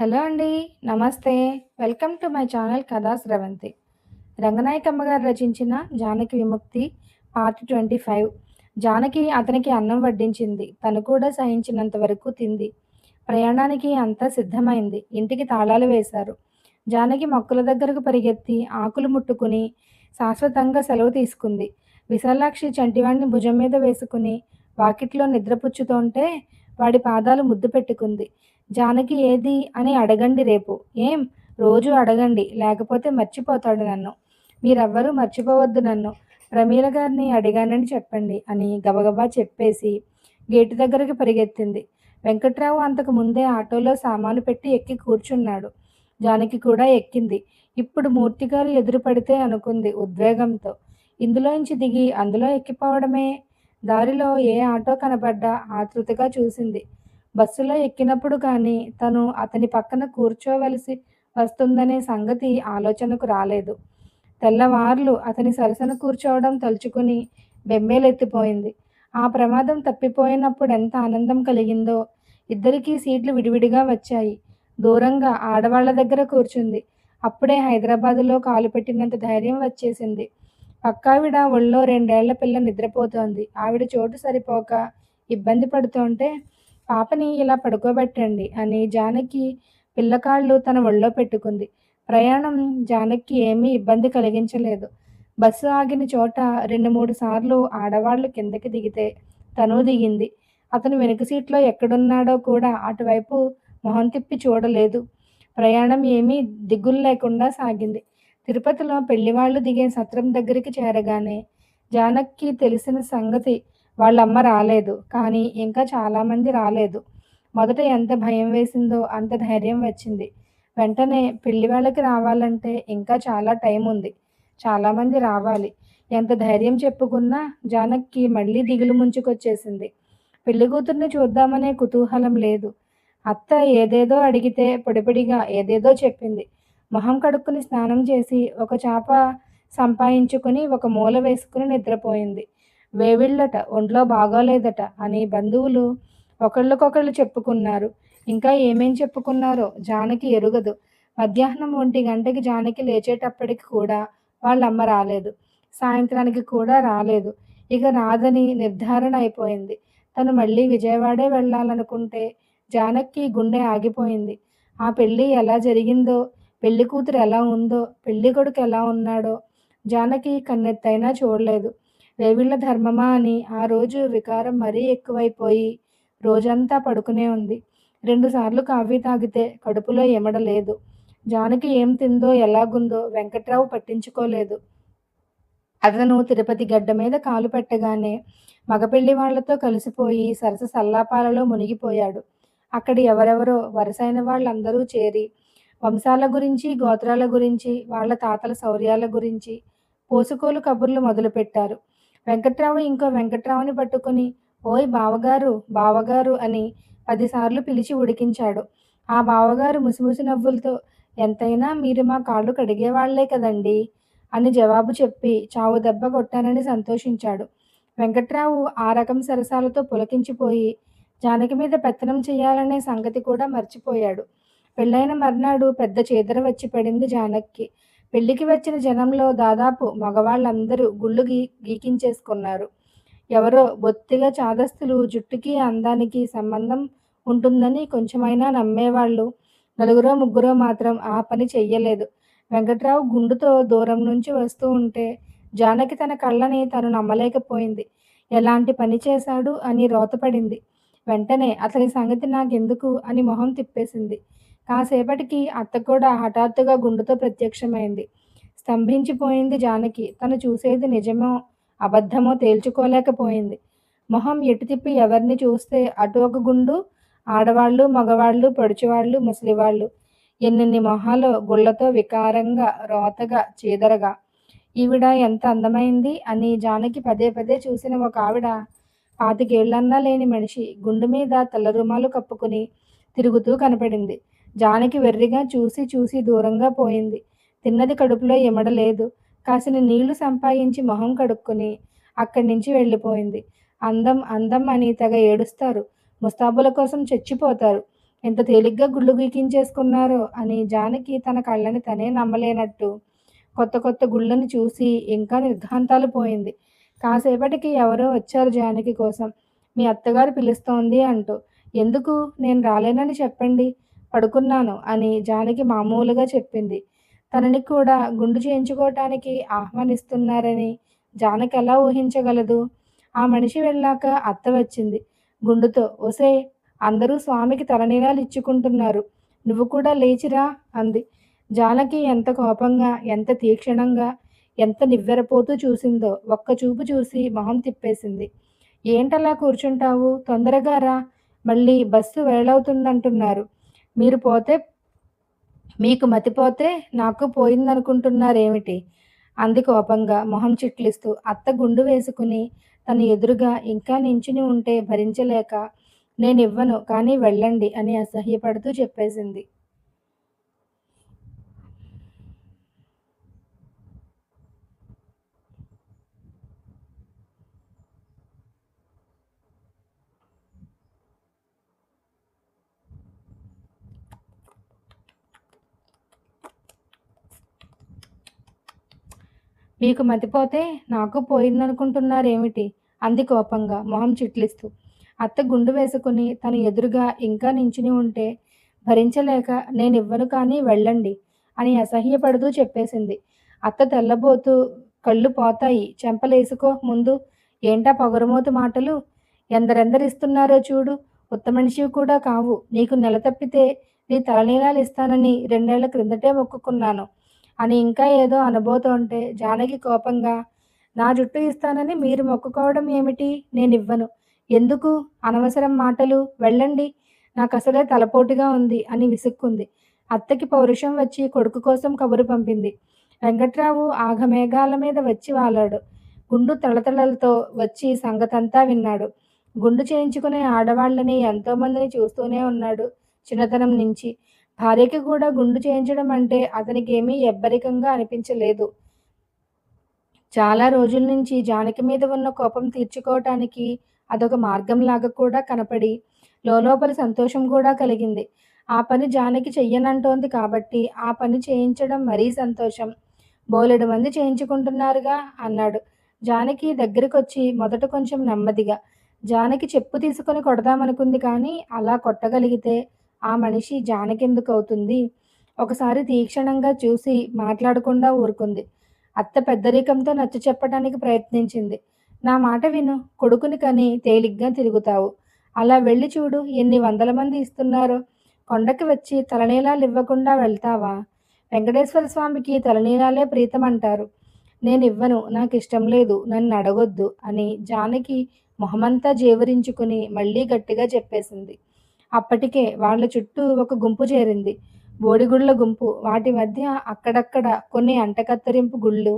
Hello అండి. నమస్తే. Welcome to my channel కథా స్రవంతి. రంగనాయకమ్మ గారు రచించిన 'జానకి విముక్తి' పార్ట్ 25. జానకి అతనికి అన్నం వడ్డించింది. తను కూడా సహించినంత వరకు తింది. ప్రయాణానికి అంతా సిద్ధమైంది. ఇంటికి తాళాలు వేశారు. జానకి మొక్కల దగ్గరకు పరిగెత్తి ఆకులు ముట్టుకుని శాశ్వతంగా సెలవు తీసుకుంది. విశాలాక్షి చంటివాడిని భుజం మీద వేసుకుని వాకిట్లో నిద్రపుచ్చుతోంటే వాడి పాదాలు ముద్దు పెట్టుకుంది. జానకి ఏది అని అడగండి రేపు. ఏం? రోజూ అడగండి. లేకపోతే మర్చిపోతాడు నన్ను. మీరెవ్వరూ మర్చిపోవద్దు నన్ను. ప్రమీల గారిని అడిగానని చెప్పండి అని గబగబా చెప్పేసి గేటు దగ్గరికి పరిగెత్తింది. వెంకట్రావు అంతకు ముందే ఆటోలో సామాను పెట్టి ఎక్కి కూర్చున్నాడు. జానకి కూడా ఎక్కింది. ఇప్పుడు మూర్తిగారు ఎదురు పడితే అనుకుంది ఉద్వేగంతో. ఇందులోంచి దిగి అందులో ఎక్కిపోవడమే. దారిలో ఏ ఆటో కనబడ్డా ఆతృతగా చూసింది. బస్సులో ఎక్కినప్పుడు కానీ తను అతని పక్కన కూర్చోవలసి వస్తుందనే సంగతి ఆలోచనకు రాలేదు. తెల్లవార్లు అతని సరసన కూర్చోవడం తలుచుకుని బెంబేలెత్తిపోయింది. ఆ ప్రమాదం తప్పిపోయినప్పుడు ఎంత ఆనందం కలిగిందో. ఇద్దరికీ సీట్లు విడివిడిగా వచ్చాయి. దూరంగా ఆడవాళ్ల దగ్గర కూర్చుంది. అప్పుడే హైదరాబాదులో కాలు పెట్టినంత ధైర్యం వచ్చేసింది. పక్కావిడ ఒళ్ళో 2 ఏళ్ల పిల్ల నిద్రపోతోంది. ఆవిడ చోటు సరిపోక ఇబ్బంది పడుతోంటే పాపని ఇలా పడుకోబెట్టండి అని జానకి పిల్లకాళ్ళు తన ఒళ్ళో పెట్టుకుంది. ప్రయాణం జానకి ఏమీ ఇబ్బంది కలిగించలేదు. బస్సు ఆగిన చోట 2-3 సార్లు ఆడవాళ్లు కిందకి దిగితే తను దిగింది. అతను వెనుక సీట్లో ఎక్కడున్నాడో కూడా అటువైపు మొహం తిప్పి చూడలేదు. ప్రయాణం ఏమీ దిగులు లేకుండా సాగింది. తిరుపతిలో పెళ్లివాళ్లు దిగే సత్రం దగ్గరికి చేరగానే జానకి తెలిసిన సంగతి వాళ్ళమ్మ రాలేదు. కానీ ఇంకా చాలామంది రాలేదు. మొదట ఎంత భయం వేసిందో అంత ధైర్యం వచ్చింది. వెంటనే పెళ్లివేళకి రావాలంటే ఇంకా చాలా టైం ఉంది. చాలామంది రావాలి. ఎంత ధైర్యం చెప్పుకున్నా జానకి మళ్ళీ దిగులు ముంచుకొచ్చేసింది. పెళ్లి కూతుర్ని చూద్దామనే కుతూహలం లేదు. అత్త ఏదేదో అడిగితే పొడిపొడిగా ఏదేదో చెప్పింది. మొహం కడుక్కుని స్నానం చేసి ఒక చాప సంపాయించుకుని ఒక మూల వేసుకుని నిద్రపోయింది. వేవిళ్ళట, ఒంట్లో బాగోలేదట అని బంధువులు ఒకళ్ళకొకళ్ళు చెప్పుకున్నారు. ఇంకా ఏమేం చెప్పుకున్నారో జానకి ఎరుగదు. మధ్యాహ్నం 1 గంటకి జానకి లేచేటప్పటికి కూడా వాళ్ళమ్మ రాలేదు. సాయంత్రానికి కూడా రాలేదు. ఇక రాదని నిర్ధారణ అయిపోయింది. తను మళ్ళీ విజయవాడే వెళ్ళాలనుకుంటే జానకి గుండె ఆగిపోయింది. ఆ పెళ్ళి ఎలా జరిగిందో, పెళ్లి కూతురు ఎలా ఉందో, పెళ్లి కొడుకు ఎలా ఉన్నాడో జానకి కన్నెత్తైనా చూడలేదు. వేవిళ్ళ ధర్మమా అని ఆ రోజు వికారం మరీ ఎక్కువైపోయి రోజంతా పడుకునే ఉంది. 2 సార్లు కాఫీ తాగితే కడుపులో ఎమడలేదు. జానకి ఏం తిందో ఎలాగుందో వెంకట్రావు పట్టించుకోలేదు. అతను తిరుపతి గడ్డ మీద కాలు పెట్టగానే మగపెళ్లి వాళ్లతో కలిసిపోయి సరస సల్లాపాలలో మునిగిపోయాడు. అక్కడ ఎవరెవరో వరసైన వాళ్ళందరూ చేరి వంశాల గురించి, గోత్రాల గురించి, వాళ్ళ తాతల శౌర్యాల గురించి పోసుకోలు కబుర్లు మొదలుపెట్టారు. వెంకట్రావు ఇంకో వెంకట్రావుని పట్టుకుని ఓయ్ బావగారు, బావగారు అని 10 సార్లు పిలిచి ఉడికించాడు. ఆ బావగారు ముసిముసి నవ్వులతో ఎంతైనా మీరు మా కాళ్ళు కడిగేవాళ్లే కదండీ అని జవాబు చెప్పి చావు దెబ్బ కొట్టానని సంతోషించాడు. వెంకట్రావు ఆ రకం సరసాలతో పులకించిపోయి జానకి మీద పెత్తనం చెయ్యాలనే సంగతి కూడా మర్చిపోయాడు. పెళ్ళైన మర్నాడు పెద్ద చీదర వచ్చి పడింది జానక్కి. పెళ్లికి వచ్చిన జనంలో దాదాపు మగవాళ్ళందరూ గుళ్ళు గీకించేసుకున్నారు. ఎవరో బొత్తిగా చాదస్తులు జుట్టుకి అందానికి సంబంధం ఉంటుందని కొంచెమైనా నమ్మేవాళ్ళు నలుగురో ముగ్గురో మాత్రం ఆ పని చెయ్యలేదు. వెంకట్రావు గుండుతో దూరం నుంచి వస్తూ ఉంటే జానకి తన కళ్ళని తను నమ్మలేకపోయింది. ఎలాంటి పని చేశాడు అని రోతపడింది. వెంటనే అతని సంగతి నాకెందుకు అని మొహం తిప్పేసింది. కాసేపటికి అత్త కూడా హఠాత్తుగా గుండుతో ప్రత్యక్షమైంది. స్తంభించిపోయింది జానకి. తను చూసేది నిజమో అబద్ధమో తేల్చుకోలేకపోయింది. మొహం ఎటు తిప్పి ఎవరిని చూస్తే అటు ఒక గుండు, ఆడవాళ్ళు, మగవాళ్ళు, పొడుచువాళ్ళు, ముసలివాళ్ళు. ఎన్నెన్ని మొహాలో గుళ్ళతో వికారంగా, రోతగా, చీదరగా. ఈవిడ ఎంత అందమైంది అని జానకి పదే పదే చూసిన ఒక ఆవిడ 25 ఏళ్లన్నా లేని మనిషి గుండు మీద తెల్ల రుమాలు కప్పుకుని తిరుగుతూ కనపడింది. జానకి వెర్రిగా చూసి చూసి దూరంగా పోయింది. తిన్నది కడుపులో ఎమడలేదు. కాసిన నీళ్లు సంపాయించి మొహం కడుక్కుని అక్కడి నుంచి వెళ్ళిపోయింది. అందం అందం అని తెగ ఏడుస్తారు. ముస్తాబుల కోసం చచ్చిపోతారు. ఎంత తేలిగ్గా గుళ్ళు గీకించేసుకున్నారో అని జానకి తన కళ్ళని తనే నమ్మలేనట్టు కొత్త కొత్త గుళ్ళని చూసి ఇంకా నిర్ఘాంతాలు పోయింది. కాసేపటికి ఎవరో వచ్చారు జానకి కోసం. మీ అత్తగారు పిలుస్తోంది అంటూ. ఎందుకు? నేను రాలేనని చెప్పండి. పడుకున్నాను అని జానకి మామూలుగా చెప్పింది. తనని కూడా గుండు చేయించుకోవటానికి ఆహ్వానిస్తున్నారని జానకి ఎలా ఊహించగలదు? ఆ మనిషి వెళ్ళాక అత్త వచ్చింది గుండుతో. ఒసేయ్! అందరూ స్వామికి తలనీలాలు ఇచ్చుకుంటున్నారు. నువ్వు కూడా లేచిరా అంది. జానకి ఎంత కోపంగా, ఎంత తీక్షణంగా, ఎంత నివ్వెరపోతూ చూసిందో ఒక్క చూపు చూసి మొహం తిప్పేసింది. ఏంటలా కూర్చుంటావు? తొందరగా రా! మళ్ళీ బస్సు వేళవుతుందంటున్నారు. మీరు పోతే మీకు మతిపోతే నాకు పోయిందనుకుంటున్నారేమిటి? అంది కోపంగా మొహం చిట్లిస్తూ. అత్త గుండు వేసుకుని తన ఎదురుగా ఇంకా నించుని ఉంటే భరించలేక నేనివ్వను కానీ వెళ్ళండి అని అసహ్యపడుతూ చెప్పేసింది. మీకు మతిపోతే నాకు పోయిందనుకుంటున్నారేమిటి? అంది కోపంగా మొహం చిట్లిస్తూ. అత్త గుండు వేసుకుని తన ఎదురుగా ఇంకా నించుని ఉంటే భరించలేక నేనివ్వను కానీ వెళ్ళండి అని అసహ్యపడుతూ చెప్పేసింది. అత్త తెల్లబోతూ కళ్ళు పోతాయి చెంపలేసుకో ముందు. ఏంటా పొగరుమోతు మాటలు? ఎందరెందరిస్తున్నారో చూడు. ఉత్తమనిషివి కూడా కావు. నీకు నెల తప్పితే నీ తలనీలాలిస్తానని 2 ఏళ్ల క్రిందటే మొక్కుకున్నాను అని ఇంకా ఏదో అనబోతోంటే జానకి కోపంగా నా జుట్టు ఇస్తానని మీరు మొక్కుకోవడం ఏమిటి? నేనివ్వను. ఎందుకు? అనవసరం మాటలు. వెళ్ళండి. నాకసలే తలపోటుగా ఉంది అని విసుక్కుంది. అత్తకి పౌరుషం వచ్చి కొడుకు కోసం కబురు పంపింది. వెంకట్రావు ఆఘమేఘాల మీద వచ్చి వాలాడు. గుండు తళతళలతో వచ్చి సంగతంతా విన్నాడు. గుండు చేయించుకునే ఆడవాళ్ళని ఎంతోమందిని చూస్తూనే ఉన్నాడు చిన్నతనం నుంచి. భార్యకి కూడా గుండు చేయించడం అంటే అతనికేమీ ఎవ్వరికంగా అనిపించలేదు. చాలా రోజుల నుంచి జానకి మీద ఉన్న కోపం తీర్చుకోవటానికి అదొక మార్గంలాగా కూడా కనపడి లోలోపల సంతోషం కూడా కలిగింది. ఆ పని జానకి చెయ్యనంటోంది కాబట్టి ఆ పని చేయించడం మరీ సంతోషం. బోలెడు మంది చేయించుకుంటున్నారుగా అన్నాడు. జానకి దగ్గరకొచ్చి మొదట కొంచెం నెమ్మదిగా. జానకి చెప్పు తీసుకొని కొడదామనుకుంది కానీ అలా కొట్టగలిగితే ఆ మనిషి జానకెందుకవుతుంది? ఒకసారి తీక్షణంగా చూసి మాట్లాడకుండా ఊరుకుంది. అత్త పెద్దరికంతో నచ్చచెప్పటానికి ప్రయత్నించింది. నా మాట విను. కొడుకుని కని తేలిగ్గా తిరుగుతావు. అలా వెళ్ళి చూడు ఎన్ని వందల మంది ఇస్తున్నారో. కొండకి వచ్చి తలనీలాలివ్వకుండా వెళ్తావా? వెంకటేశ్వర స్వామికి తలనీలాలే ప్రీతమంటారు. నేనివ్వను. నాకిష్టం లేదు. నన్నడగొద్దు అని జానకి మొహమంతా జేవురించుకుని మళ్ళీ గట్టిగా చెప్పేసింది. అప్పటికే వాళ్ళ చుట్టూ ఒక గుంపు చేరింది. బోడిగుళ్ళ గుంపు. వాటి మధ్య అక్కడక్కడ కొన్ని అంటకత్తెరింపు గుళ్ళు.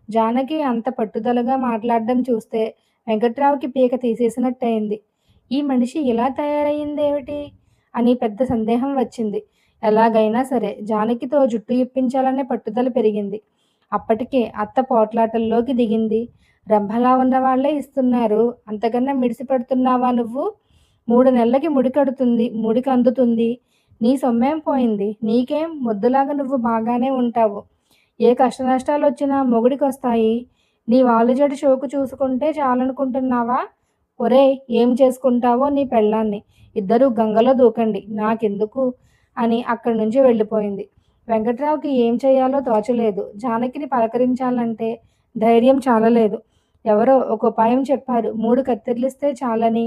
జానకి అంత పట్టుదలగా మాట్లాడడం చూస్తే వెంకట్రావుకి పీక తీసేసినట్టయింది. ఈ మనిషి ఇలా తయారయిందేమిటి? అని పెద్ద సందేహం వచ్చింది. ఎలాగైనా సరే జానకితో జుట్టు ఇప్పించాలనే పట్టుదల పెరిగింది. అప్పటికే అత్త పోట్లాటల్లోకి దిగింది. రంభలా ఉన్నవాళ్లే ఇస్తున్నారు. అంతకన్నా మిడిసిపడుతున్నావా నువ్వు? 3 నెలలకి ముడికందుతుంది. నీ సొమ్మేం పోయింది? నీకేం? మొద్దులాగా నువ్వు బాగానే ఉంటావు. ఏ కష్టనష్టాలొచ్చినా మొగుడికొస్తాయి. నీ వాలుజడి షోకు చూసుకుంటే చాలనుకుంటున్నావా? ఒరేయ్! ఏం చేసుకుంటావో నీ పెళ్ళాన్ని. ఇద్దరూ గంగలో దూకండి. నాకెందుకు? అని అక్కడి నుంచి వెళ్ళిపోయింది. వెంకట్రావుకి ఏం చెయ్యాలో తోచలేదు. జానకిని పలకరించాలంటే ధైర్యం చాలలేదు. ఎవరో ఒక ఉపాయం చెప్పారు. 3 కత్తెర్లిస్తే చాలని,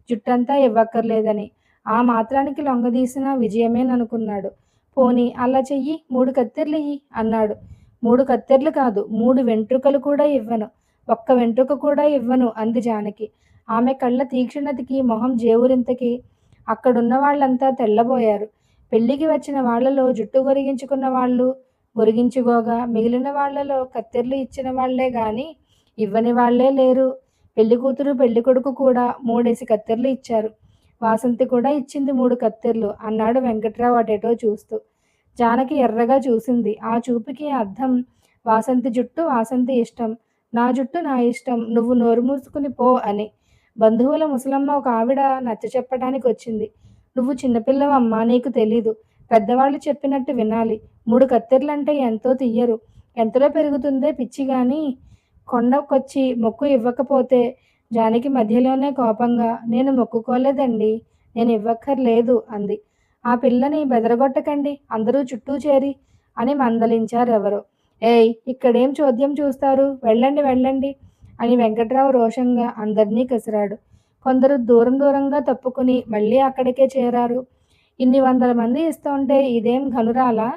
జుట్టంతా ఇవ్వక్కర్లేదని. ఆ మాత్రానికి లొంగదీసినా విజయమేననుకున్నాడు. పోనీ అలా చెయ్యి. 3 కత్తెర్లియ్యి అన్నాడు. 3 కత్తెర్లు కాదు 3 వెంట్రుకలు కూడా ఇవ్వను. ఒక్క వెంట్రుక కూడా ఇవ్వను అంది జానకి. ఆమె కళ్ళ తీక్షణతకి, మొహం జేవురింతకి అక్కడున్న వాళ్ళంతా తెల్లబోయారు. పెళ్ళికి వచ్చిన వాళ్ళలో జుట్టు గొరిగించుకున్న వాళ్ళు గొరిగించుకోగా, మిగిలిన వాళ్ళలో కత్తెర్లు ఇచ్చిన వాళ్లే గాని ఇవ్వని వాళ్లే లేరు. పెళ్ళికూతురు పెళ్ళికొడుకు కూడా 3 కత్తెర్లు ఇచ్చారు. వాసంతి కూడా ఇచ్చింది 3 కత్తెర్లు అన్నాడు వెంకట్రావు అటెటో చూస్తూ. జానకి ఎర్రగా చూసింది. ఆ చూపుకి అర్థం వాసంతి జుట్టు వాసంతి ఇష్టం. నా జుట్టు నా ఇష్టం. నువ్వు నోరు మూసుకుని పో అని. బంధువుల ముసలమ్మ ఒక ఆవిడ నచ్చచెప్పటానికొచ్చింది. నువ్వు చిన్నపిల్లవమ్మా, నీకు తెలీదు. పెద్దవాళ్ళు చెప్పినట్టు వినాలి. 3 కత్తెరలంటే ఎంతో తియ్యరు. ఎంతలో పెరుగుతుందే పిచ్చిగాని. కొండకొచ్చి మొక్కు ఇవ్వకపోతే జానకి మధ్యలోనే కోపంగా, నేను మొక్కుకోలేదండి. నేను ఇవ్వక్కర్లేదు అంది. ఆ పిల్లని బెదరగొట్టకండి అందరూ చుట్టూ చేరి అని మందలించారెవరో. ఏయ్, ఇక్కడేం చోద్యం చూస్తారు, వెళ్ళండి వెళ్ళండి అని వెంకట్రావు రోషంగా అందర్నీ కసిరాడు. కొందరు దూరం దూరంగా తప్పుకుని మళ్ళీ అక్కడికే చేరారు. ఇన్ని వందల మంది ఇస్తోంటే ఇదేం ఘనురాలా?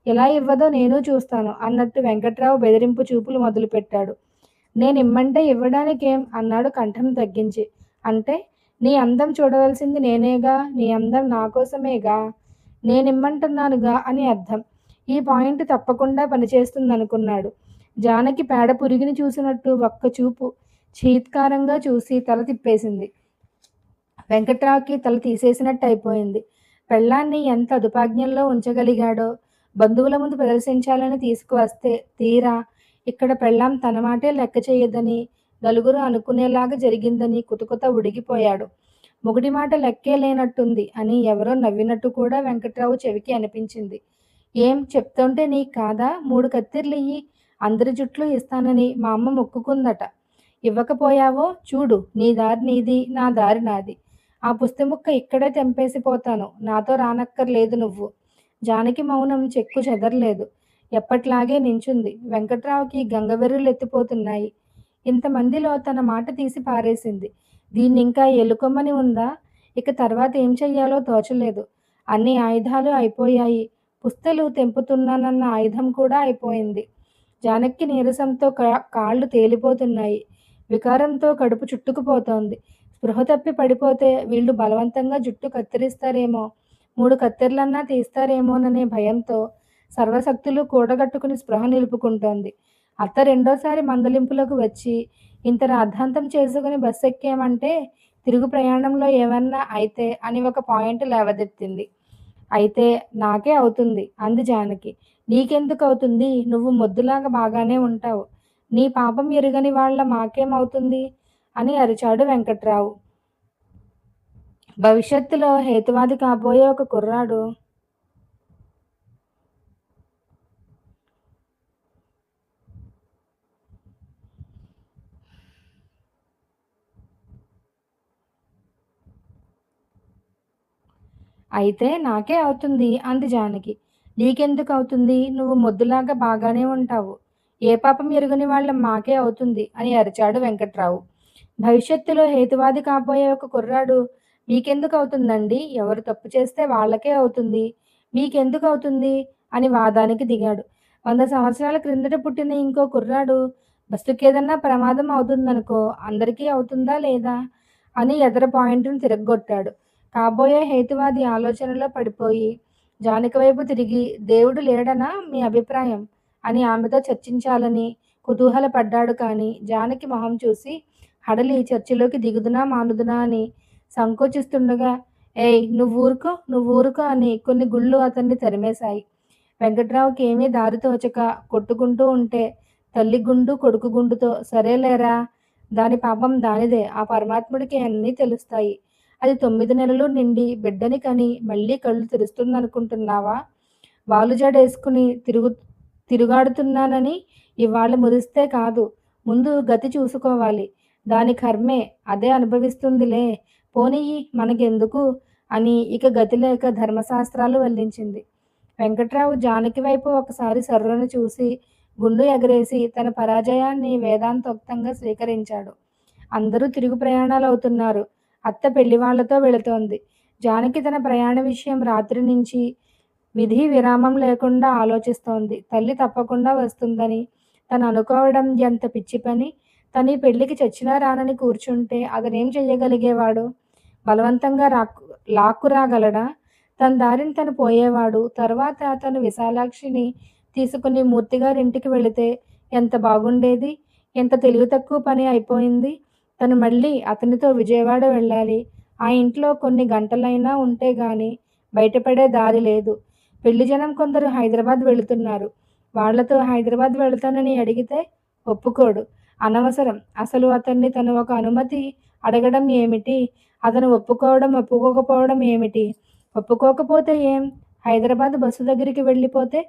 ఎలా ఇవ్వదో నేను చూస్తాను అన్నట్టు వెంకట్రావు బెదిరింపు చూపులు మొదలుపెట్టాడు. నేనిమ్మంటే ఇవ్వడానికేం అన్నాడు కంఠం తగ్గించి. అంటే నీ అందం చూడవలసింది నేనేగా, నీ అందం నా కోసమేగా, నేనిమ్మంటున్నానుగా అని అర్థం. ఈ పాయింట్ తప్పకుండా పనిచేస్తుందనుకున్నాడు. జానకి పేడ పురిగిని చూసినట్టు ఒక్క చూపు చీత్కారంగా చూసి తల తిప్పేసింది. వెంకట్రావుకి తల తీసేసినట్టు అయిపోయింది. పెళ్ళాన్ని ఎంత అదుపాజ్ఞంలో ఉంచగలిగాడో. బంధువుల ముందు ప్రదర్శించాలని తీసుకువస్తే తీరా ఇక్కడ పెళ్ళాం తన మాటే లెక్క చేయదని నలుగురు అనుకునేలాగా జరిగిందని కుతకుత ఉడిగిపోయాడు. మొగుడి మాట లెక్కే లేనట్టుంది అని ఎవరో నవ్వినట్టు కూడా వెంకట్రావు చెవికి అనిపించింది. ఏం చెప్తుంటే నీకు కాదా? 3 కత్తెర్లియ్యి, అందరి జుట్లు ఇస్తానని మా అమ్మ మొక్కుకుందట. ఇవ్వకపోయావో చూడు, నీ దారి నీది, నా దారి నాది. ఆ పుస్తముక్క ఇక్కడే తెంపేసిపోతాను. నాతో రానక్కర్లేదు నువ్వు. జానకి మౌనం చెక్కు చెదరలేదు. ఎప్పట్లాగే నించుంది. వెంకట్రావుకి గంగవెర్రులెత్తిపోతున్నాయి. ఇంతమందిలో తన మాట తీసి పారేసింది. దీన్నింకా ఎలుకొమ్మని ఉందా? ఇక తర్వాత ఏం చెయ్యాలో తోచలేదు. అన్ని ఆయుధాలు అయిపోయాయి. పుస్తలు తెంపుతున్నానన్న ఆయుధం కూడా అయిపోయింది. జానకి నీరసంతో కాళ్ళు తేలిపోతున్నాయి. వికారంతో కడుపు చుట్టుకుపోతోంది. స్పృహ తప్పి పడిపోతే వీళ్ళు బలవంతంగా జుట్టు కత్తిరిస్తారేమో, 3 కత్తెర్లన్నా తీస్తారేమోననే భయంతో సర్వశక్తులు కూడగట్టుకుని స్పృహ నిలుపుకుంటోంది. అత్త రెండోసారి మందలింపులకు వచ్చి ఇంత రాద్ధాంతం చేసుకుని బస్సు ఎక్కామంటే తిరుగు ప్రయాణంలో ఏమన్నా అయితే అని ఒక పాయింట్ లేవదెత్తింది. అయితే నాకే అవుతుంది అంది జానకి. నీకెందుకు అవుతుంది? నువ్వు మొద్దులాగా బాగానే ఉంటావు. నీ పాపం ఎరుగని వాళ్ళ మాకేమవుతుంది అని అరిచాడు వెంకట్రావు. భవిష్యత్తులో హేతువాది కాబోయే ఒక కుర్రాడు అయితే నాకే అవుతుంది అంది జానకి. నీకెందుకు అవుతుంది? నువ్వు మొద్దులాగా బాగానే ఉంటావు. ఏ పాపం ఎరుగని వాళ్ళ మాకే అవుతుంది అని అరిచాడు వెంకట్రావు. భవిష్యత్తులో హేతువాది కాబోయే ఒక కుర్రాడు మీకెందుకు అవుతుందండి? ఎవరు తప్పు చేస్తే వాళ్ళకే అవుతుంది. మీకెందుకు అవుతుంది అని వాదానికి దిగాడు. 100 సంవత్సరాల క్రిందట పుట్టిన ఇంకో కుర్రాడు బస్సుకేదన్నా ప్రమాదం అవుతుందనుకో, అందరికీ అవుతుందా లేదా అని ఎదర పాయింట్ను తిరగ్గొట్టాడు. కాబోయే హేతువాది ఆలోచనలో పడిపోయి జానకి వైపు తిరిగి, దేవుడు లేడనా మీ అభిప్రాయం అని ఆమెతో చర్చించాలని కుతూహలపడ్డాడు. కానీ జానకి మొహం చూసి హడలి చర్చిలోకి దిగుదునా మానుదునా అని సంకోచిస్తుండగా, ఏయ్ నువ్వూరుకో నువ్వూరుకో అని కొన్ని గుళ్ళు అతన్ని తరిమేశాయి. వెంకట్రావుకి ఏమీ దారి తోచక కొట్టుకుంటూ ఉంటే తల్లి గుండు కొడుకు గుండుతో సరేలేరా, దాని పాపం దానిదే, ఆ పరమాత్ముడికి అన్నీ తెలుస్తాయి. అది 9 నెలలు నిండి బిడ్డని కని మళ్ళీ కళ్ళు తెరుస్తుందనుకుంటున్నావా? వాలుజడేసుకుని తిరుగాడుతున్నానని ఇవాళ మురిస్తే కాదు, ముందు గతి చూసుకోవాలి. దాని కర్మే, అదే అనుభవిస్తుందిలే, పోనీయి మనకెందుకు అని ఇక గతి లేక ధర్మశాస్త్రాలు వల్లించింది. వెంకట్రావు జానకి వైపు ఒకసారి సర్రున చూసి గుండు ఎగరేసి తన పరాజయాన్ని వేదాంతోక్తంగా స్వీకరించాడు. అందరూ తిరుగు ప్రయాణాలవుతున్నారు. అత్త పెళ్లివాళ్లతో వెళుతోంది. జానకి తన ప్రయాణ విషయం రాత్రి నుంచి విధి విరామం లేకుండా ఆలోచిస్తోంది. తల్లి తప్పకుండా వస్తుందని తను అనుకోవడం ఎంత పిచ్చి పని. తను ఈ పెళ్లికి చచ్చినా రానని కూర్చుంటే అతనేం చెయ్యగలిగేవాడు? బలవంతంగా లాక్కు రాగలడా? తన దారిని తను పోయేవాడు. తర్వాత తను విశాలాక్షిని తీసుకుని మూర్తిగారింటికి వెళితే ఎంత బాగుండేది. ఎంత తెలివి తక్కువ పని అయిపోయింది. తను మళ్ళీ అతనితో విజయవాడ వెళ్ళాలి. ఆ ఇంట్లో కొన్ని గంటలైనా ఉంటే గాని బయటపడే దారి లేదు. పెళ్లి జనం కొందరు హైదరాబాద్ వెళుతున్నారు. వాళ్లతో హైదరాబాద్ వెళతానని అడిగితే ఒప్పుకోడు. అనవసరం. అసలు అతన్ని తను ఒక అనుమతి అడగడం ఏమిటి? అతను ఒప్పుకోవడం, ఒప్పుకోకపోవడం ఏమిటి? ఒప్పుకోకపోతే ఏం? హైదరాబాద్ బస్సు దగ్గరికి వెళ్ళిపోతే?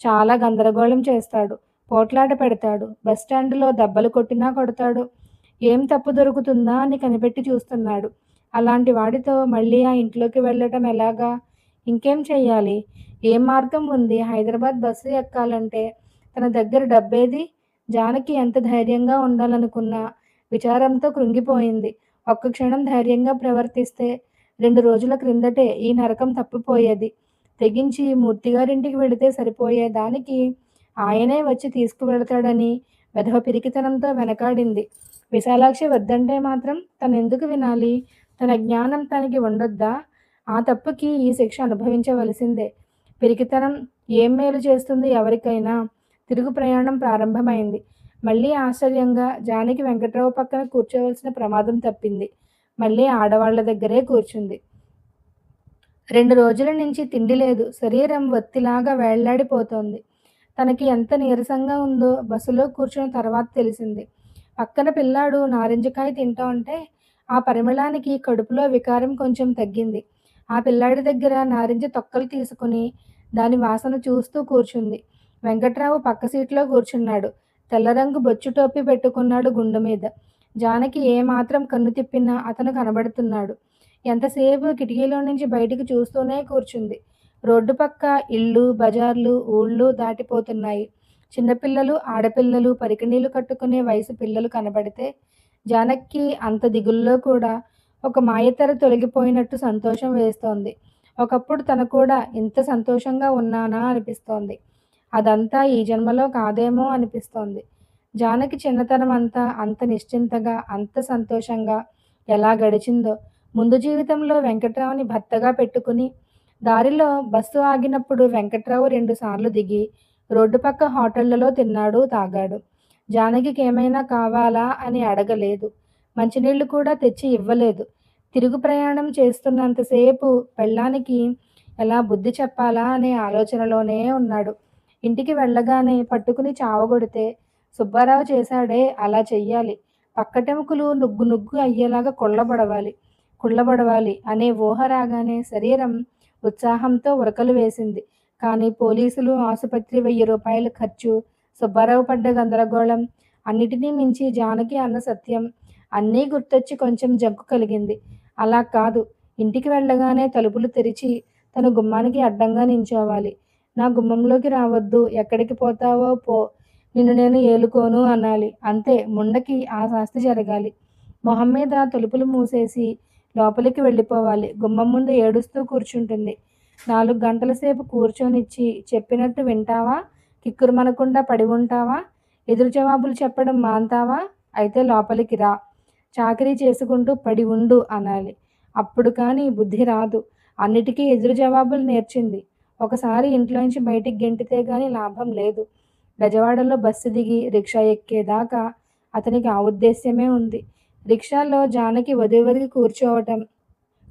చాలా గందరగోళం చేస్తాడు. పోట్లాట పెడతాడు. బస్టాండులో దెబ్బలు కొట్టినా కొడతాడు. ఏం తప్పు దొరుకుతుందా అని కనిపెట్టి చూస్తున్నాడు. అలాంటి వాడితో మళ్ళీ ఆ ఇంట్లోకి వెళ్ళటం ఎలాగా? ఇంకేం చెయ్యాలి? ఏం మార్గం ఉంది? హైదరాబాద్ బస్సు ఎక్కాలంటే తన దగ్గర డబ్బేది? జానకి ఎంత ధైర్యంగా ఉండాలనుకున్నా విచారంతో కృంగిపోయింది. ఒక్క క్షణం ధైర్యంగా ప్రవర్తిస్తే 2 రోజుల క్రిందటే ఈ నరకం తప్పిపోయేది. తెగించి మూర్తిగారింటికి వెళితే సరిపోయే దానికి ఆయనే వచ్చి తీసుకువెళతాడని వెధవ పిరికితనంతో వెనకాడింది. విశాలాక్షి వద్దంటే మాత్రం తనెందుకు వినాలి? తన జ్ఞానం తనకి ఉండొద్దా? ఆ తప్పుకి ఈ శిక్ష అనుభవించవలసిందే. పిరికితనం ఏం మేలు చేస్తుంది ఎవరికైనా? తిరుగు ప్రయాణం ప్రారంభమైంది. మళ్ళీ ఆశ్చర్యంగా జానకి వెంకట్రావు పక్కన కూర్చోవలసిన ప్రమాదం తప్పింది. మళ్ళీ ఆడవాళ్ల దగ్గరే కూర్చుంది. 2 రోజుల నుంచి తిండి లేదు. శరీరం వత్తిలాగా వేళ్లాడిపోతోంది. తనకి ఎంత నీరసంగా ఉందో బస్సులో కూర్చున్న తర్వాత తెలిసింది. పక్కన పిల్లాడు నారింజకాయ తింటోంటే ఆ పరిమళానికి కడుపులో వికారం కొంచెం తగ్గింది. ఆ పిల్లాడి దగ్గర నారింజ తొక్కలు తీసుకుని దాని వాసన చూస్తూ కూర్చుంది. వెంకట్రావు పక్క సీట్లో కూర్చున్నాడు. తెల్లరంగు బొచ్చు టోపీ పెట్టుకున్నాడు గుండు మీద. జానకి ఏమాత్రం కన్ను తిప్పినా అతను కనబడుతున్నాడు. ఎంతసేపు కిటికీలో నుంచి బయటికి చూస్తూనే కూర్చుంది. రోడ్డు పక్క ఇళ్ళు, బజార్లు, ఊళ్ళు దాటిపోతున్నాయి. చిన్నపిల్లలు, ఆడపిల్లలు, పరికిణీలు కట్టుకునే వయసు పిల్లలు కనబడితే జానకి అంత దిగుల్లో కూడా ఒక మాయతెర తొలగిపోయినట్టు సంతోషం వేస్తోంది. ఒకప్పుడు తను కూడా ఇంత సంతోషంగా ఉన్నానా అనిపిస్తోంది. అదంతా ఈ జన్మలో కాదేమో అనిపిస్తోంది. జానకి చిన్నతనం అంతా అంత నిశ్చింతగా, అంత సంతోషంగా ఎలా గడిచిందో. ముందు జీవితంలో వెంకట్రావుని భర్తగా పెట్టుకుని దారిలో బస్సు ఆగినప్పుడు వెంకట్రావు 2 సార్లు దిగి రోడ్డు పక్క హోటళ్లలో తిన్నాడు, తాగాడు. జానకికి ఏమైనా కావాలా అని అడగలేదు. మంచినీళ్లు కూడా తెచ్చి ఇవ్వలేదు. తిరుగు ప్రయాణం చేస్తున్నంతసేపు పెళ్ళానికి ఎలా బుద్ధి చెప్పాలా అనే ఆలోచనలోనే ఉన్నాడు. ఇంటికి వెళ్ళగానే పట్టుకుని చావగొడితే సుబ్బారావు చేశాడే అలా చెయ్యాలి. పక్కటెముకలు నుగ్గు నుగ్గు అయ్యేలాగా కుళ్ళబడవాలి అనే ఊహ రాగానే శరీరం ఉత్సాహంతో ఉరకలు వేసింది. కానీ పోలీసులు, ఆసుపత్రి, 1000 రూపాయల ఖర్చు, సుబ్బారావు పడ్డ గందరగోళం, అన్నిటినీ మించి జానకి అన్న సత్యం అన్నీ గుర్తొచ్చి కొంచెం జంకు కలిగింది. అలా కాదు, ఇంటికి వెళ్ళగానే తలుపులు తెరిచి తన గుమ్మానికి అడ్డంగా నించోవాలి. నా గుమ్మంలోకి రావద్దు, ఎక్కడికి పోతావో పో, నిన్ను నేను ఏలుకోను అనాలి. అంతే, ముండకి ఆ శాస్తి జరగాలి. మొహం మీద తలుపులు మూసేసి లోపలికి వెళ్ళిపోవాలి. గుమ్మం ముందు ఏడుస్తూ కూర్చుంటుంది. 4 గంటల సేపు కూర్చొనిచ్చి చెప్పినట్టు వింటావా? కిక్కురుమనకుండా పడి ఉంటావా? ఎదురు జవాబులు చెప్పడం మాంతావా? అయితే లోపలికి రా, చాకిరీ చేసుకుంటూ పడి ఉండు అనాలి. అప్పుడు కానీ బుద్ధి రాదు. అన్నిటికీ ఎదురు జవాబులు నేర్చింది. ఒకసారి ఇంట్లోంచి బయటికి గెంటితే గాని లాభం లేదు. బెజవాడలో బస్సు దిగి రిక్షా ఎక్కేదాకా అతనికి ఆ ఉద్దేశ్యమే ఉంది. రిక్షాలో జానకి వదిలి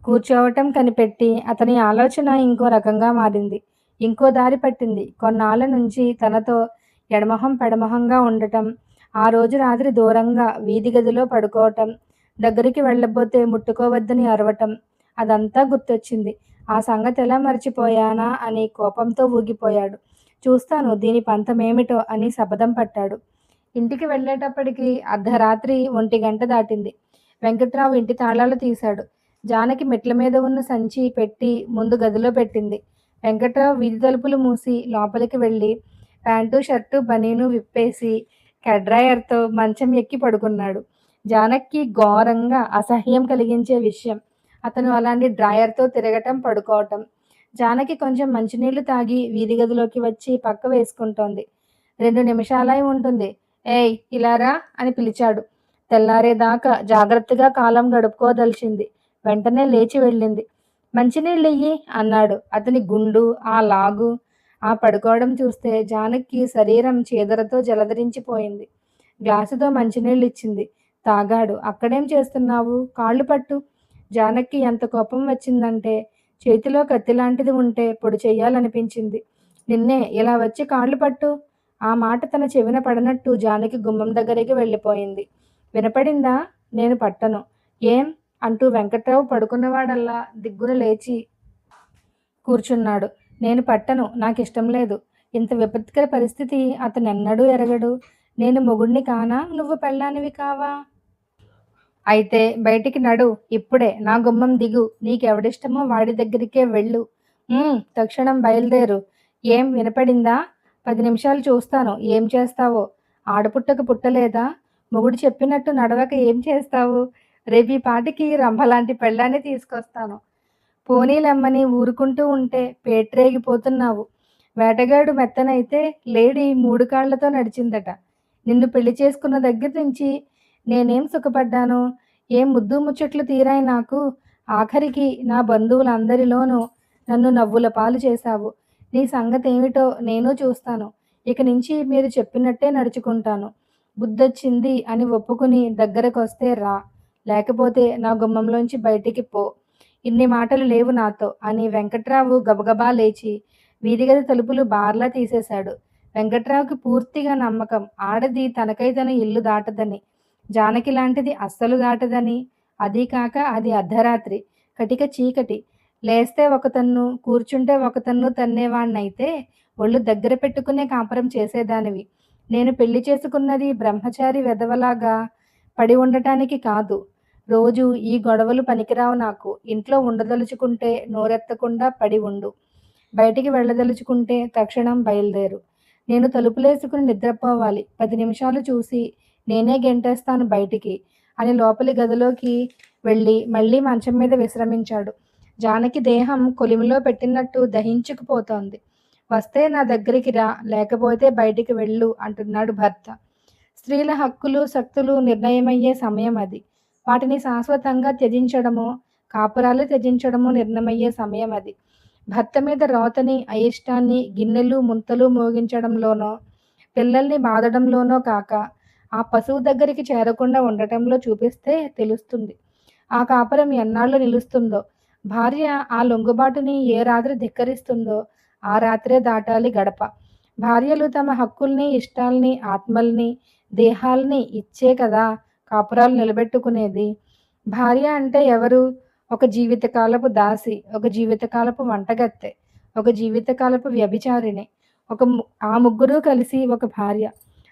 కూర్చోవటం కనిపెట్టి అతని ఆలోచన ఇంకో రకంగా మారింది. ఇంకో దారి పట్టింది. కొన్నాళ్ళ నుంచి తనతో ఎడమొహం పెడమొహంగా ఉండటం, ఆ రోజు రాత్రి దూరంగా వీధి గదిలో పడుకోవటం, దగ్గరికి వెళ్ళబోతే ముట్టుకోవద్దని అరవటం, అదంతా గుర్తొచ్చింది. ఆ సంగతి ఎలా మర్చిపోయానా అని కోపంతో ఊగిపోయాడు. చూస్తాను దీని పంతమేమిటో అని శపథం పట్టాడు. ఇంటికి వెళ్ళేటప్పటికి అర్ధరాత్రి 1 గంట దాటింది. వెంకట్రావు ఇంటి తాళాలు తీశాడు. జానకి మెట్ల మీద ఉన్న సంచి పెట్టి ముందు గదిలో పెట్టింది. వెంకట్రావు వీధి తలుపులు మూసి లోపలికి వెళ్ళి ప్యాంటు, షర్టు, బనీను విప్పేసి కెడ్రాయర్తో మంచం ఎక్కి పడుకున్నాడు. జానకి ఘోరంగా అసహ్యం కలిగించే విషయం అతను అలాంటి డ్రాయర్తో తిరగటం, పడుకోవటం. జానకి కొంచెం మంచినీళ్లు తాగి వీధి గదిలోకి వచ్చి పక్క వేసుకుంటోంది. 2 నిమిషాలై ఉంటుంది. ఏయ్ ఇలారా అని పిలిచాడు. తెల్లారేదాకా జాగ్రత్తగా కాలం గడుపుకోదలిచింది. వెంటనే లేచి వెళ్ళింది. మంచినీళ్ళెయ్యి అన్నాడు. అతని గుండు, ఆ లాగు, ఆ పడుకోవడం చూస్తే జానకి శరీరం చీదరతో జలధరించిపోయింది. గ్లాసుతో మంచినీళ్ళిచ్చింది. తాగాడు. అక్కడేం చేస్తున్నావు? కాళ్ళు పట్టు. జానకి ఎంత కోపం వచ్చిందంటే చేతిలో కత్తిలాంటిది ఉంటే పొడి చెయ్యాలనిపించింది. నిన్నే, ఇలా వచ్చి కాళ్ళు పట్టు. ఆ మాట తన చెవిన పడనట్టు జానకి గుమ్మం దగ్గరికి వెళ్ళిపోయింది. వినపడిందా? నేను పట్టను. ఏం అంటూ వెంకట్రావు పడుకున్నవాడల్లా దిగ్గున లేచి కూర్చున్నాడు. నేను పట్టను, నాకిష్టం లేదు. ఇంత విపత్కర పరిస్థితి అతనెన్నడూ ఎరగడు. నేను మొగుణ్ణి కానా, నువ్వు పెళ్ళానివి కావా? అయితే బయటికి నడు, ఇప్పుడే నా గుమ్మం దిగు, నీకెవడిష్టమో వాడి దగ్గరికే వెళ్ళు. తక్షణం బయలుదేరు. ఏం వినపడిందా? 10 నిమిషాలు చూస్తాను, ఏం చేస్తావో. ఆడపుట్టక పుట్టలేదా? మొగుడు చెప్పినట్టు నడవక ఏం చేస్తావు? రేపీ పాటికి రంభలాంటి పెళ్ళాన్ని తీసుకొస్తాను. పోనీలమ్మని ఊరుకుంటూ ఉంటే పేట్రేగిపోతున్నావు. వేటగాడు మెత్తనైతే లేడీ 3 కాళ్లతో నడిచిందట. నిన్ను పెళ్లి చేసుకున్న దగ్గర నుంచి నేనేం సుఖపడ్డానో, ఏం ముద్దు ముచ్చట్లు తీరాయి నాకు. ఆఖరికి నా బంధువులందరిలోనూ నన్ను నవ్వుల పాలు చేశావు. నీ సంగతేమిటో నేను చూస్తాను. ఇక నుంచి మీరు చెప్పినట్టే నడుచుకుంటాను. బుద్ధొచ్చింది అని ఒప్పుకుని దగ్గరకొస్తే రా, లేకపోతే నా గుమ్మంలోంచి బయటికి పో. ఇన్ని మాటలు లేవు నాతో అని వెంకట్రావు గబగబా లేచి వీధిగది తలుపులు బార్లా తీసేశాడు. వెంకట్రావుకి పూర్తిగా నమ్మకం ఆడది తనకై తన ఇల్లు దాటదని, జానకి లాంటిది అస్సలు దాటదని. అదీ కాక అది అర్ధరాత్రి, కటిక చీకటి. లేస్తే ఒక తన్ను, కూర్చుంటే ఒక తన్ను తన్నేవాణ్ణైతే ఒళ్ళు దగ్గర పెట్టుకునే కాపురం చేసేదానివి. నేను పెళ్లి చేసుకున్నది బ్రహ్మచారి వెధవలాగా పడి ఉండటానికి కాదు. రోజు ఈ గొడవలు పనికిరావు నాకు. ఇంట్లో ఉండదలుచుకుంటే నోరెత్తకుండా పడి ఉండు. బయటికి వెళ్ళదలుచుకుంటే తక్షణం బయలుదేరు. నేను తలుపులేసుకుని నిద్రపోవాలి. 10 నిమిషాలు చూసి నేనే గెంటేస్తాను బయటికి అని లోపలి గదిలోకి వెళ్ళి మళ్ళీ మంచం మీద విశ్రమించాడు. జానకి దేహం కొలిమిలో పెట్టినట్టు దహించుకుపోతోంది. వస్తే నా దగ్గరికి రా, లేకపోతే బయటికి వెళ్ళు అంటున్నాడు భర్త. స్త్రీల హక్కులు శక్తులు నిర్ణయమయ్యే సమయం అది. వాటిని శాశ్వతంగా త్యజించడమో, కాపురాలు త్యజించడమో నిర్ణయమయ్యే సమయం అది. భర్త మీద రోతని, అయిష్టాన్ని గిన్నెలు ముంతలు మోగించడంలోనో, పిల్లల్ని బాధడంలోనో కాక, ఆ పశువు దగ్గరికి చేరకుండా ఉండటంలో చూపిస్తే తెలుస్తుంది ఆ కాపురం ఎన్నాళ్ళు నిలుస్తుందో. భార్య ఆ లొంగుబాటుని ఏ రాత్రి ధిక్కరిస్తుందో ఆ రాత్రే దాటాలి గడప. భార్యలు తమ హక్కుల్ని, ఇష్టాల్ని, ఆత్మల్ని, దేహాల్ని ఇచ్చే కదా కాపురాలు నిలబెట్టుకునేది. భార్య అంటే ఎవరు? ఒక జీవితకాలపు దాసి, ఒక జీవితకాలపు వంటగత్తె, ఒక జీవితకాలపు వ్యభిచారిణి. ఆ ముగ్గురు కలిసి ఒక భార్య.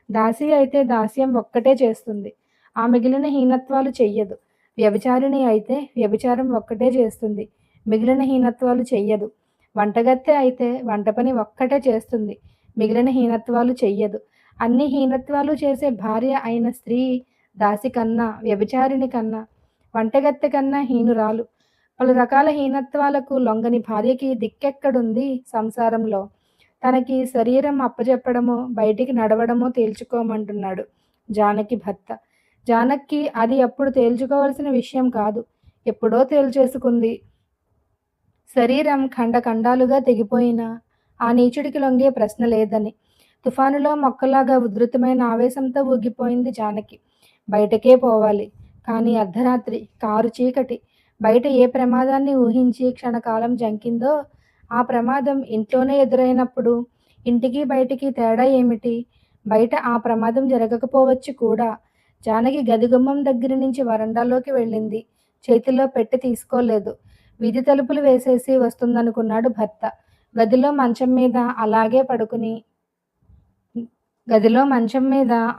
దాసి అయితే దాస్యం ఒక్కటే చేస్తుంది, ఆ మిగిలిన హీనత్వాలు చెయ్యదు. వ్యభిచారిణి అయితే వ్యభిచారం ఒక్కటే చేస్తుంది, మిగిలిన హీనత్వాలు చెయ్యదు. వంటగత్తె అయితే వంట పని ఒక్కటే చేస్తుంది, మిగిలిన హీనత్వాలు చెయ్యదు. అన్ని హీనత్వాలు చేసే భార్య అయిన స్త్రీ దాసి కన్నా, వ్యభిచారిణి కన్నా, వంటగత్తె కన్నా హీనురాలు. పలు రకాల హీనత్వాలకు లొంగని భార్యకి దిక్కెక్కడుంది సంసారంలో? తనకి శరీరం అప్పజెప్పడమో, బయటికి నడవడమో తేల్చుకోమంటున్నాడు జానకి భర్త. జానకి అది అప్పుడు తేల్చుకోవాల్సిన విషయం కాదు, ఎప్పుడో తేల్చేసుకుంది. శరీరం ఖండఖండాలుగా తెగిపోయినా ఆ నీచుడికి లొంగే ప్రశ్న లేదని. తుఫానులో మొక్కలాగా ఉధృతమైన ఆవేశంతో ఊగిపోయింది జానకి. బయటకే పోవాలి, కానీ అర్ధరాత్రి, కారు చీకటి. బయట ఏ ప్రమాదాన్ని ఊహించి క్షణకాలం జంకిందో ఆ ప్రమాదం ఇంట్లోనే ఎదురైనప్పుడు ఇంటికి బయటికి తేడా ఏమిటి? బయట ఆ ప్రమాదం జరగకపోవచ్చు కూడా. జానకి గదిగుమ్మం దగ్గర నుంచి వరండాలోకి వెళ్ళింది. చేతిలో పెట్టి తీసుకోలేదు. వీధి తలుపులు వేసేసి వస్తుందనుకున్నాడు భర్త. గదిలో మంచం మీద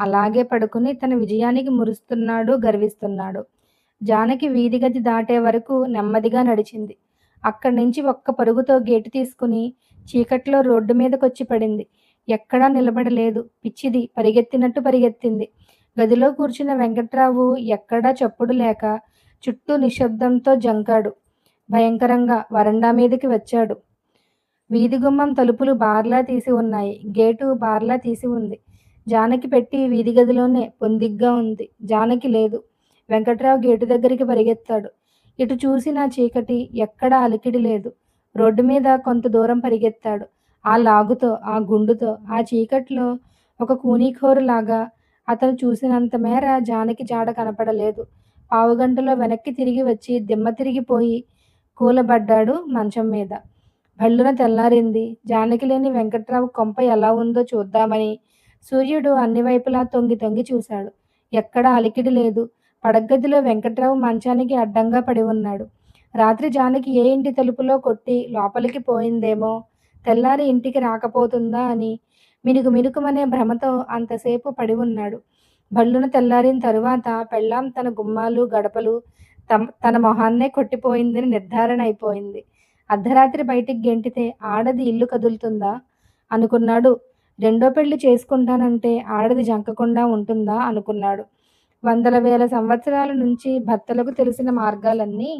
అలాగే పడుకుని తన విజయానికి మురుస్తున్నాడు, గర్విస్తున్నాడు. జానకి వీధి గది దాటే వరకు నెమ్మదిగా నడిచింది. అక్కడి నుంచి ఒక్క పరుగుతో గేటు తీసుకుని చీకట్లో రోడ్డు మీదకొచ్చి పడింది. ఎక్కడా నిలబడలేదు. పిచ్చిది పరిగెత్తినట్టు పరిగెత్తింది. గదిలో కూర్చున్న వెంకట్రావు ఎక్కడా చప్పుడు లేక చుట్టూ నిశ్శబ్దంతో జంకాడు. భయంకరంగా వరండా మీదకి వచ్చాడు. వీధి గుమ్మం తలుపులు బార్లా తీసి ఉన్నాయి. గేటు బార్లా తీసి ఉంది. జానకి పెట్టి వీధి గదిలోనే పొందిగ్గా ఉంది. జానకి లేదు. వెంకట్రావు గేటు దగ్గరికి పరిగెత్తాడు. ఇటు చూసిన చీకటి, ఎక్కడా అలికిడి లేదు. రోడ్డు మీద కొంత దూరం పరిగెత్తాడు. ఆ లాగుతో, ఆ గుండుతో, ఆ చీకట్లో ఒక కూనీఖోరులాగా. అతను చూసినంత మేర జానకి జాడ కనపడలేదు. పావుగంటలో వెనక్కి తిరిగి వచ్చి దిమ్మ తిరిగిపోయి కూలబడ్డాడు మంచం మీద. భళ్ళున తెల్లారింది. జానకి లేని వెంకట్రావు కొంప ఎలా ఉందో చూద్దామని సూర్యుడు అన్ని వైపులా తొంగి తొంగి చూశాడు. ఎక్కడా అలికిడి లేదు. పడగ్గదిలో వెంకట్రావు మంచానికి అడ్డంగా పడి ఉన్నాడు. రాత్రి జానకి ఏ ఇంటి తలుపులో కొట్టి లోపలికి పోయిందేమో, తెల్లారి ఇంటికి రాకపోతుందా అని మినుకు మినుకుమనే భ్రమతో అంతసేపు పడి ఉన్నాడు. భళ్ళున తెల్లారిన తరువాత పెళ్ళాం తన గుమ్మాలు, గడపలు తన మొహాన్నే కొట్టిపోయిందని నిర్ధారణ అయిపోయింది. అర్ధరాత్రి బయటికి గెంటితే ఆడది ఇల్లు కదులుతుందా అనుకున్నాడు. రెండో పెళ్లి చేసుకుంటానంటే ఆడది జంకకుండా ఉంటుందా అనుకున్నాడు. వందల వేల సంవత్సరాల నుంచి భర్తలకు తెలిసిన మార్గాలన్నీ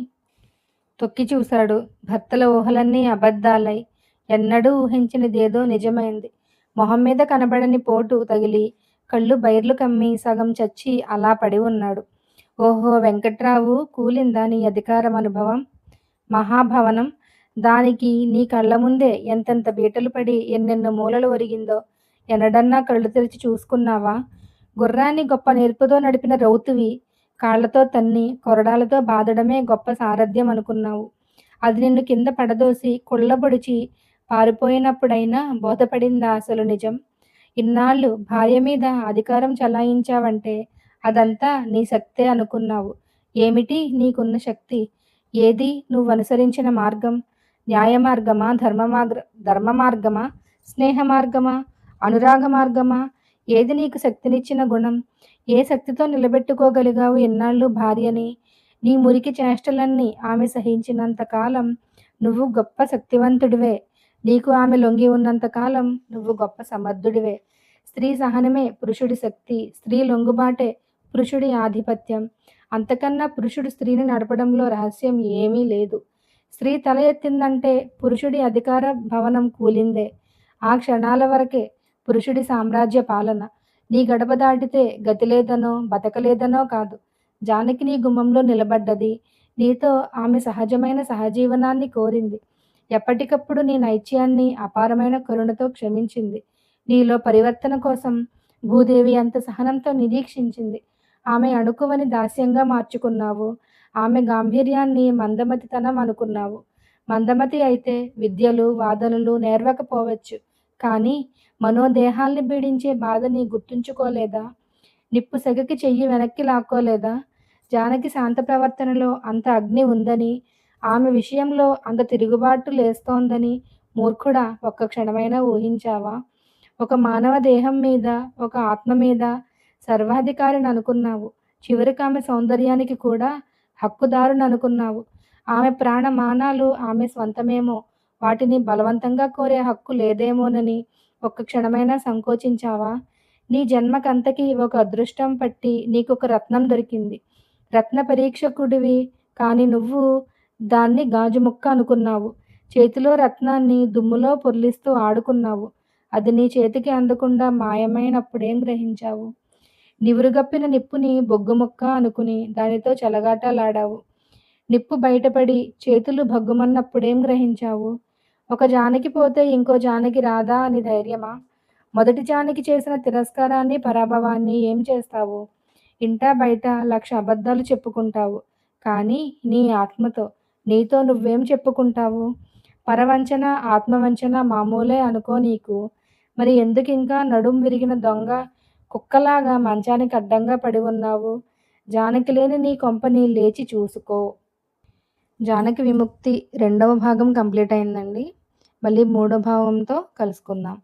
తొక్కి చూశాడు. భర్తల ఊహలన్నీ అబద్ధాలై ఎన్నడూ ఊహించినదేదో నిజమైంది. మొహం మీద కనబడని పోటు తగిలి కళ్ళు బైర్లు కమ్మి సగం చచ్చి అలా పడి ఉన్నాడు. ఓహో వెంకట్రావు, కూలిందా నీ అధికారం అనుభవం? మహాభవనం, దానికి నీ కళ్ళ ముందే ఎంతెంత బీటలు పడి ఎన్నెన్నో మూలలు ఒరిగిందో ఎన్నడన్నా కళ్ళు తెరిచి చూసుకున్నావా? గుర్రాన్ని గొప్ప నేర్పుతో నడిపిన రౌతువి కాళ్లతో తన్ని కొరడాలతో బాదడమే గొప్ప సారథ్యం అనుకున్నావు. అది నిన్ను కింద పడదోసి కుళ్ళబొడిచి పారిపోయినప్పుడైనా బోధపడిందా అసలు నిజం? ఇన్నాళ్ళు భార్య మీద అధికారం చలాయించావంటే అదంతా నీ శక్తే అనుకున్నావు. ఏమిటి నీకున్న శక్తి? ఏది నువ్వు అనుసరించిన మార్గం? న్యాయ మార్గమా, ధర్మ మార్గమా, స్నేహ మార్గమా, అనురాగ మార్గమా? ఏది నీకు శక్తినిచ్చిన గుణం? ఏ శక్తితో నిలబెట్టుకోగలిగావు ఎన్నాళ్ళు భార్యని? నీ మురికి చేష్టలన్నీ ఆమె సహించినంత కాలం నువ్వు గొప్ప శక్తివంతుడివే. నీకు ఆమె లొంగి ఉన్నంత కాలం నువ్వు గొప్ప సమర్థుడివే. స్త్రీ సహనమే పురుషుడి శక్తి, స్త్రీ లొంగుబాటే పురుషుడి ఆధిపత్యం. అంతకన్నా పురుషుడు స్త్రీని నడపడంలో రహస్యం ఏమీ లేదు. స్త్రీ తల ఎత్తిందంటే పురుషుడి అధికార భవనం కూలిందే. ఆ క్షణాల వరకే పురుషుడి సామ్రాజ్య పాలన. నీ గడప దాటితే గతిలేదనో బతకలేదనో కాదు, జానకి నీ గుమ్మంలో నిలబడ్డది. నీతో ఆమె సహజమైన సహజీవనాన్ని కోరింది. ఎప్పటికప్పుడు నీ నైత్యాన్ని అపారమైన కరుణతో క్షమించింది. నీలో పరివర్తన కోసం భూదేవి అంత సహనంతో నిరీక్షించింది. ఆమె అణుకువని దాస్యంగా మార్చుకున్నావు. ఆమె గాంభీర్యాన్ని మందమతితనం అనుకున్నావు. మందమతి అయితే విద్యలు వాదనలు నేర్వకపోవచ్చు, కానీ మనోదేహాల్ని పీడించే బాధని గుర్తుంచుకోలేదా? నిప్పు సెగకి చెయ్యి వెనక్కి లాక్కోలేదా? జానకి శాంత ప్రవర్తనలో అంత అగ్ని ఉందని, ఆమె విషయంలో అంత తిరుగుబాటు లేస్తోందని మూర్ఖుడా ఒక్క క్షణమైనా ఊహించావా? ఒక మానవ దేహం మీద, ఒక ఆత్మ మీద సర్వాధికారిని అనుకున్నావు. చివరికి ఆమె సౌందర్యానికి కూడా హక్కుదారుని అనుకున్నావు. ఆమె ప్రాణమానాలు ఆమె స్వంతమేమో, వాటిని బలవంతంగా కోరే హక్కు లేదేమోనని ఒక్క క్షణమైనా సంకోచించావా? నీ జన్మకంతకీ ఒక అదృష్టం పట్టి నీకొక రత్నం దొరికింది. రత్న పరీక్షకుడివి కాని నువ్వు దాన్ని గాజు ముక్క అనుకున్నావు. చేతిలో రత్నాన్ని దుమ్ములో పొర్లిస్తూ ఆడుకున్నావు. అది నీ చేతికి అందకుండా మాయమైనప్పుడేం గ్రహించావు? నివురుగప్పిన నిప్పుని బొగ్గు ముక్క అనుకుని దానితో చెలగాటాలాడావు. నిప్పు బయటపడి చేతులు భగ్గుమన్నప్పుడేం గ్రహించావు? ఒక జానకి పోతే ఇంకో జానకి రాదా అని ధైర్యమా? మొదటి జానకి చేసిన తిరస్కారాన్ని, పరాభవాన్ని ఏం చేస్తావు? ఇంటా బయట 1,00,000 అబద్ధాలు చెప్పుకుంటావు. కానీ నీ ఆత్మతో, నీతో నువ్వేం చెప్పుకుంటావు? పరవంచన, ఆత్మవంచన మామూలే అనుకో నీకు. మరి ఎందుకింకా నడుం విరిగిన దొంగ కుక్కలాగా మంచానికి అడ్డంగా పడి ఉన్నావు? జానకి లేని నీ కొంపని లేచి చూసుకో. జానకి విముక్తి 2వ భాగం కంప్లీట్ అయిందండి. మళ్ళీ 3వ భాగంతో కలుసుకుందాం.